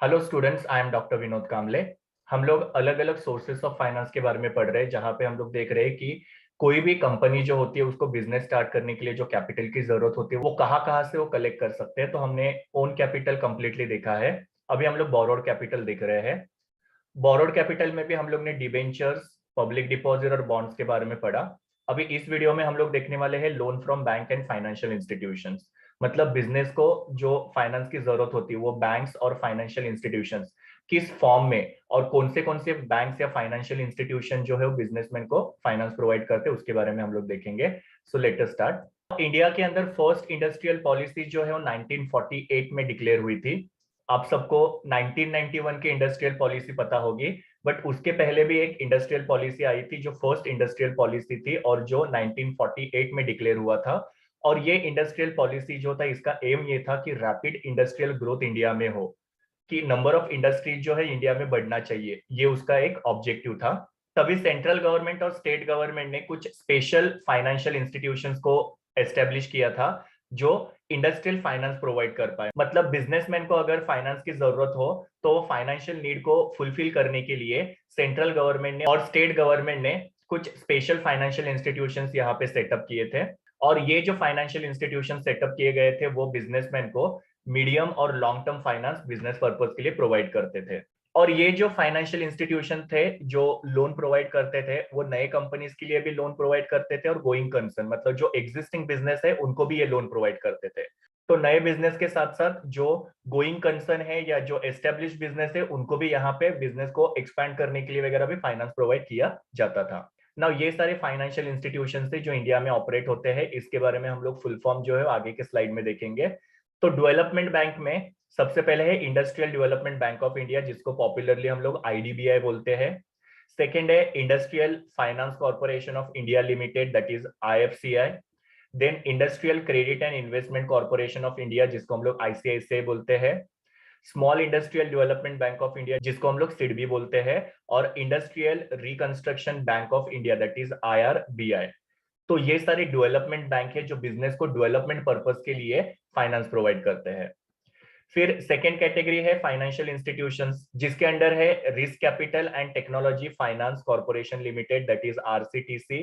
Hello students, I am doctor Vinod Kamle. हम लोग अलग अलग सोर्सेस ऑफ फाइनेंस के बारे में पढ़ रहे हैं, जहां पे हम लोग देख रहे हैं कि कोई भी कंपनी जो होती है उसको बिजनेस स्टार्ट करने के लिए जो कैपिटल की जरूरत होती है वो कहाँ कहाँ से वो कलेक्ट कर सकते हैं। तो हमने ओन कैपिटल कंप्लीटली देखा है। अभी हम लोग बोरोड कैपिटल देख रहे हैं। बोरोड कैपिटल में भी हम लोग ने डिबेंचर्स, पब्लिक डिपॉजिट और बॉन्ड्स के बारे में पढ़ा। अभी इस वीडियो में हम लोग देखने वाले हैं loan from bank and financial institutions. मतलब बिजनेस को जो फाइनेंस की जरूरत होती है वो बैंक्स और फाइनेंशियल इंस्टीट्यूशंस किस फॉर्म में और कौन से बैंक्स या फाइनेंशियल इंस्टीट्यूशन जो है वो बिजनेसमैन को फाइनेंस प्रोवाइड करते हैं उसके बारे में हम लोग देखेंगे। So let us start. India के अंदर फर्स्ट इंडस्ट्रियल पॉलिसी जो है वो 1948 में डिक्लेयर हुई थी। आप सबको 1991 की इंडस्ट्रियल पॉलिसी पता होगी, बट उसके पहले भी एक इंडस्ट्रियल पॉलिसी आई थी जो फर्स्ट इंडस्ट्रियल पॉलिसी थी और जो 1948 में डिक्लेयर हुआ था। और ये इंडस्ट्रियल पॉलिसी जो था इसका एम ये था कि रैपिड इंडस्ट्रियल ग्रोथ इंडिया में हो, कि नंबर ऑफ इंडस्ट्रीज जो है इंडिया में बढ़ना चाहिए, ये उसका एक ऑब्जेक्टिव था। तभी सेंट्रल गवर्नमेंट और स्टेट गवर्नमेंट ने कुछ स्पेशल फाइनेंशियल इंस्टीट्यूशंस को एस्टेब्लिश किया था जो इंडस्ट्रियल फाइनेंस प्रोवाइड कर पाए। मतलब बिजनेसमैन को अगर फाइनेंस की जरूरत हो तो फाइनेंशियल नीड को फुलफिल करने के लिए सेंट्रल गवर्नमेंट ने और स्टेट गवर्नमेंट ने कुछ स्पेशल फाइनेंशियल इंस्टीट्यूशंस यहाँ पे सेटअप किए थे। और ये जो फाइनेंशियल इंस्टीट्यूशन सेटअप किए गए थे वो बिजनेसमैन को मीडियम और long term finance business purpose के लिए प्रोवाइड करते थे। और ये जो फाइनेंशियल इंस्टीट्यूशन थे जो लोन प्रोवाइड करते थे वो नए कंपनीज के लिए भी लोन प्रोवाइड करते थे, और गोइंग कंसर्न मतलब जो एग्जिस्टिंग बिजनेस है उनको भी ये लोन प्रोवाइड करते थे। तो नए बिजनेस के साथ साथ जो गोइंग कंसर्न है या जो एस्टेब्लिश बिजनेस है उनको भी यहाँ पे बिजनेस को एक्सपैंड करने के लिए वगैरह भी फाइनेंस प्रोवाइड किया जाता था। ना ये सारे फाइनेंशियल इंस्टीट्यूशन से जो इंडिया में ऑपरेट होते हैं इसके बारे में हम लोग फुल फॉर्म जो है आगे के स्लाइड में देखेंगे। तो डेवलपमेंट बैंक में सबसे पहले है industrial development bank of India, जिसको पॉपुलरली हम लोग आईडीबीआई बोलते हैं। सेकेंड है industrial finance corporation of India limited, that is IFCI. Then industrial credit and investment corporation of India, जिसको हम लोग आईसीआईसीआई बोलते हैं। Small industrial development bank of India, जिसको हम लोग सिडबी बोलते हैं। और industrial reconstruction bank of India, that is IRBI. तो ये सारे डेवलपमेंट बैंक है जो बिजनेस को डेवलपमेंट पर्पस के लिए फाइनेंस प्रोवाइड करते हैं। फिर सेकेंड कैटेगरी है फाइनेंशियल इंस्टीट्यूशंस, जिसके अंडर है risk capital and technology finance corporation limited, that is RCTC.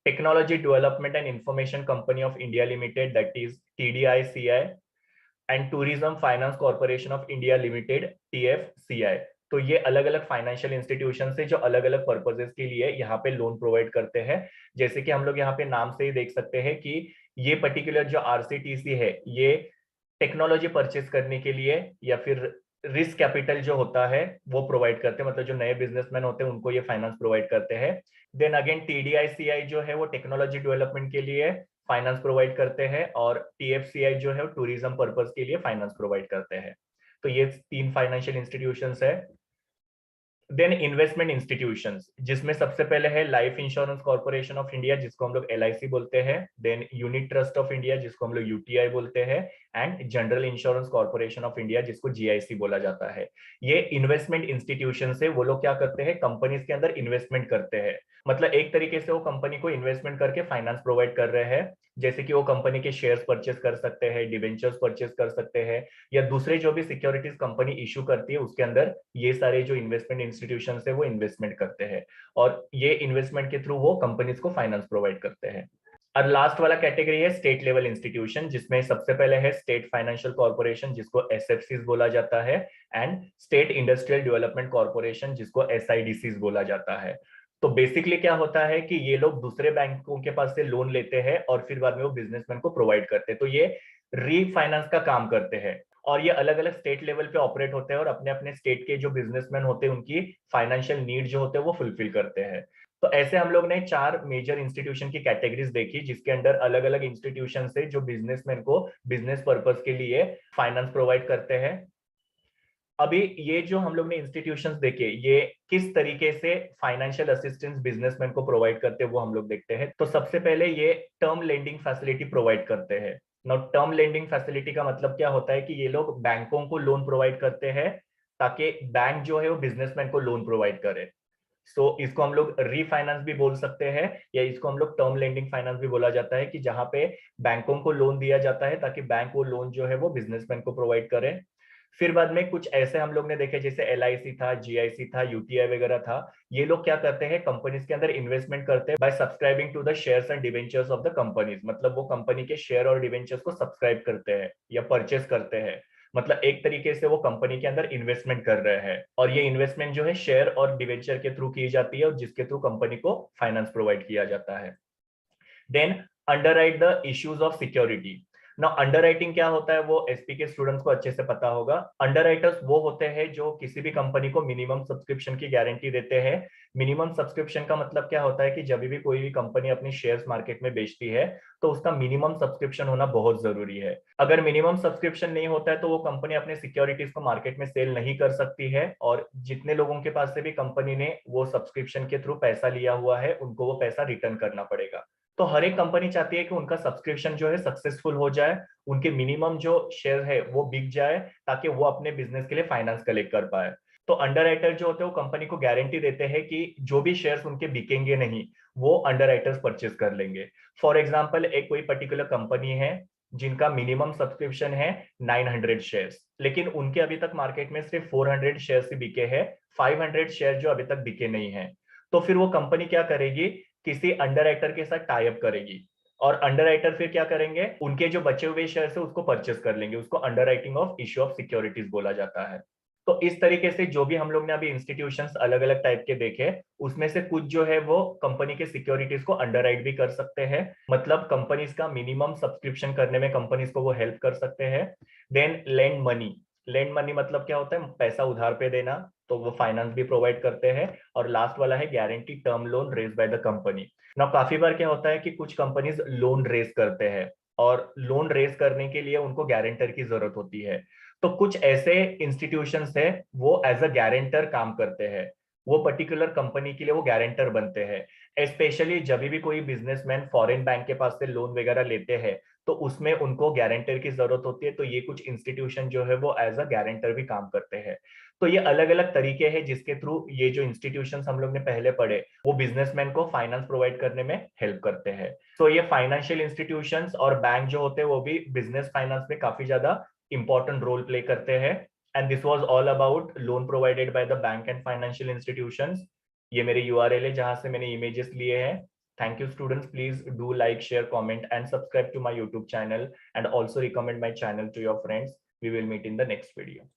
Technology development and information company of India limited, that is TDICI. And tourism finance corporation of India limited, TFCI. तो ये अलग अलग financial institution है जो अलग अलग purposes के लिए यहाँ पे लोन प्रोवाइड करते हैं। जैसे कि हम लोग यहाँ पे नाम से ही देख सकते हैं कि ये पर्टिकुलर जो आरसीटीसी है ये टेक्नोलॉजी परचेस करने के लिए या फिर रिस्क कैपिटल जो होता है वो प्रोवाइड करते हैं, मतलब जो नए बिजनेसमैन होते हैं उनको ये फाइनेंस प्रोवाइड करते हैं। देन अगेन टीडीआईसीआई जो है वो टेक्नोलॉजी डेवलपमेंट के लिए फाइनेंस प्रोवाइड करते हैं, और टीएफसीआई जो है वो टूरिज्म पर्पज के लिए फाइनेंस प्रोवाइड करते हैं। तो ये तीन फाइनेंशियल इंस्टीट्यूशंस है। देन इन्वेस्टमेंट इंस्टीट्यूशंस, जिसमें सबसे पहले है life insurance corporation of India, जिसको हम लोग एलआईसी बोलते हैं। Then unit trust of India, जिसको हम लोग यूटीआई बोलते हैं। And general insurance corporation of India, जिसको जीआईसी बोला जाता है। ये इन्वेस्टमेंट इंस्टीट्यूशन से वो लोग क्या करते हैं, कंपनीज के अंदर इन्वेस्टमेंट करते हैं। मतलब एक तरीके से वो कंपनी को इन्वेस्टमेंट करके फाइनेंस प्रोवाइड कर रहे हैं। जैसे कि वो कंपनी के शेयर्स परचेस कर सकते हैं, डिवेंचर्स परचेस कर सकते हैं, या दूसरे जो भी सिक्योरिटीज कंपनी इशू करती है उसके अंदर ये सारे जो इन्वेस्टमेंट इंस्टीट्यूशन है वो इन्वेस्टमेंट करते हैं। और ये इन्वेस्टमेंट के थ्रू वो कंपनीज को फाइनेंस प्रोवाइड करते हैं। और लास्ट वाला कैटेगरी है स्टेट लेवल इंस्टीट्यूशन, जिसमें सबसे पहले है स्टेट फाइनेंशियल कॉर्पोरेशन, जिसको एसएफसीज बोला जाता है। And state industrial development corporation, जिसको एसआईडीसीज बोला जाता है। तो बेसिकली क्या होता है कि ये लोग दूसरे बैंकों के पास से लोन लेते हैं और फिर बाद में वो बिजनेसमैन को प्रोवाइड करते हैं। तो ये रीफाइनेंस का काम करते हैं। और ये अलग अलग स्टेट लेवल पे ऑपरेट होते हैं और अपने अपने स्टेट के जो बिजनेसमैन होते हैं उनकी फाइनेंशियल नीड जो होते हैं वो फुलफिल करते हैं। तो ऐसे हम लोग ने चार मेजर इंस्टीट्यूशन की कैटेगरीज देखी, जिसके अंडर अलग अलग इंस्टीट्यूशन से जो बिजनेसमैन को बिजनेस पर्पज के लिए फाइनेंस प्रोवाइड करते हैं। अभी ये जो हम लोग ने इंस्टीट्यूशंस देखे ये किस तरीके से फाइनेंशियल असिस्टेंस बिजनेसमैन को प्रोवाइड करते हैं वो हम लोग देखते हैं। तो सबसे पहले ये टर्म लेंडिंग फैसिलिटी प्रोवाइड करते हैं। नाउ टर्म लेंडिंग फैसिलिटी का मतलब क्या होता है कि ये लोग बैंकों को लोन प्रोवाइड करते हैं ताकि बैंक जो है वो बिजनेसमैन को लोन प्रोवाइड करे। सो इसको हम लोग रीफाइनेंस भी बोल सकते हैं, या इसको हम लोग टर्म लेंडिंग फाइनेंस भी बोला जाता है, कि जहां पे बैंकों को लोन दिया जाता है ताकि बैंक वो लोन जो है वो बिजनेसमैन को प्रोवाइड करे। फिर बाद में कुछ ऐसे हम लोग ने देखे जैसे LIC था, GIC था, UTI वगैरह था। ये लोग क्या करते हैं, कंपनीज के अंदर इन्वेस्टमेंट करते हैं by subscribing to the shares and debentures of the companies. मतलब वो कंपनी के शेयर और डिवेंचर्स को सब्सक्राइब करते हैं या परचेस करते हैं। मतलब एक तरीके से वो कंपनी के अंदर इन्वेस्टमेंट कर रहे हैं, और ये इन्वेस्टमेंट जो है शेयर और डिवेंचर के थ्रू की जाती है, और जिसके थ्रू कंपनी को फाइनेंस प्रोवाइड किया जाता है। Then underwrite the issues of security. ना अंडरराइटिंग क्या होता है वो एसपी के स्टूडेंट्स को अच्छे से पता होगा। अंडरराइटर्स वो होते हैं जो किसी भी कंपनी को मिनिमम सब्सक्रिप्शन की गारंटी देते हैं। मिनिमम सब्सक्रिप्शन का मतलब क्या होता है कि जब भी कोई भी कंपनी अपनी शेयर्स मार्केट में बेचती है तो उसका मिनिमम सब्सक्रिप्शन होना बहुत जरूरी है। अगर मिनिमम सब्सक्रिप्शन नहीं होता है तो वो कंपनी अपने सिक्योरिटीज को मार्केट में सेल नहीं कर सकती है, और जितने लोगों के पास से भी कंपनी ने वो सब्सक्रिप्शन के थ्रू पैसा लिया हुआ है उनको वो पैसा रिटर्न करना पड़ेगा। तो हर एक कंपनी चाहती है कि उनका सब्सक्रिप्शन जो है सक्सेसफुल हो जाए, उनके मिनिमम जो शेयर है वो बिक जाए, ताकि वो अपने बिजनेस के लिए फाइनेंस कलेक्ट कर पाए। तो अंडरराइटर जो होते हैं वो कंपनी को गारंटी देते हैं कि जो भी शेयर्स उनके बिकेंगे नहीं, वो अंडरराइटर्स परचेज कर लेंगे। फॉर एग्जाम्पल, एक कोई पर्टिकुलर कंपनी है जिनका मिनिमम सब्सक्रिप्शन है 900 शेयर्स, लेकिन उनके अभी तक मार्केट में सिर्फ 400 शेयर्स ही बिके हैं, 500 शेयर जो अभी तक बिके नहीं है। तो फिर वो कंपनी क्या करेगी, किसी अंडरराइटर के साथ टाई अप करेगी, और अंडरराइटर फिर क्या करेंगे, उनके जो बचे हुए शेयर है उसको परचेस कर लेंगे। उसको underwriting of issue of securities बोला जाता है। तो इस तरीके से जो भी हम लोग ने अभी इंस्टीट्यूशंस अलग अलग टाइप के देखे, उसमें से कुछ जो है वो कंपनी के सिक्योरिटीज को अंडरराइट भी कर सकते हैं। मतलब कंपनीज का मिनिमम सब्सक्रिप्शन करने में कंपनीज को वो हेल्प कर सकते हैं। Then lend money. Lend money मतलब क्या होता है, पैसा उधार पे देना, तो वो फाइनेंस भी प्रोवाइड करते हैं। और लास्ट वाला है guarantee term loan raise by the company. ना काफी बार क्या होता है कि कुछ कंपनीज लोन रेज करते हैं, और लोन रेज करने के लिए उनको गारंटर की जरूरत होती है। तो कुछ ऐसे इंस्टीट्यूशंस है वो एज अ गारंटर काम करते हैं, वो पर्टिकुलर कंपनी के लिए वो गारंटर बनते हैं। स्पेशली जब भी कोई बिजनेसमैन फॉरेन बैंक के पास से लोन वगैरह लेते हैं तो उसमें उनको गारंटर की जरूरत होती है, तो ये कुछ इंस्टीट्यूशन जो है वो एज अ गारंटर भी काम करते हैं। तो ये अलग अलग तरीके हैं जिसके थ्रू ये जो इंस्टीट्यूशंस हम लोग ने पहले पढ़े वो बिजनेसमैन को फाइनेंस प्रोवाइड करने में हेल्प करते हैं। तो ये फाइनेंशियल इंस्टीट्यूशंस और बैंक जो होते हैं वो भी बिजनेस फाइनेंस में काफी ज्यादा इंपॉर्टेंट रोल प्ले करते हैं। And this was all about loan provided by the bank and financial institutions. ये मेरे URL है जहां से मैंने इमेजेस लिए हैं। Thank you students, please do like, share, comment and subscribe to my YouTube channel, and also recommend my channel to your friends. We will meet in the next video.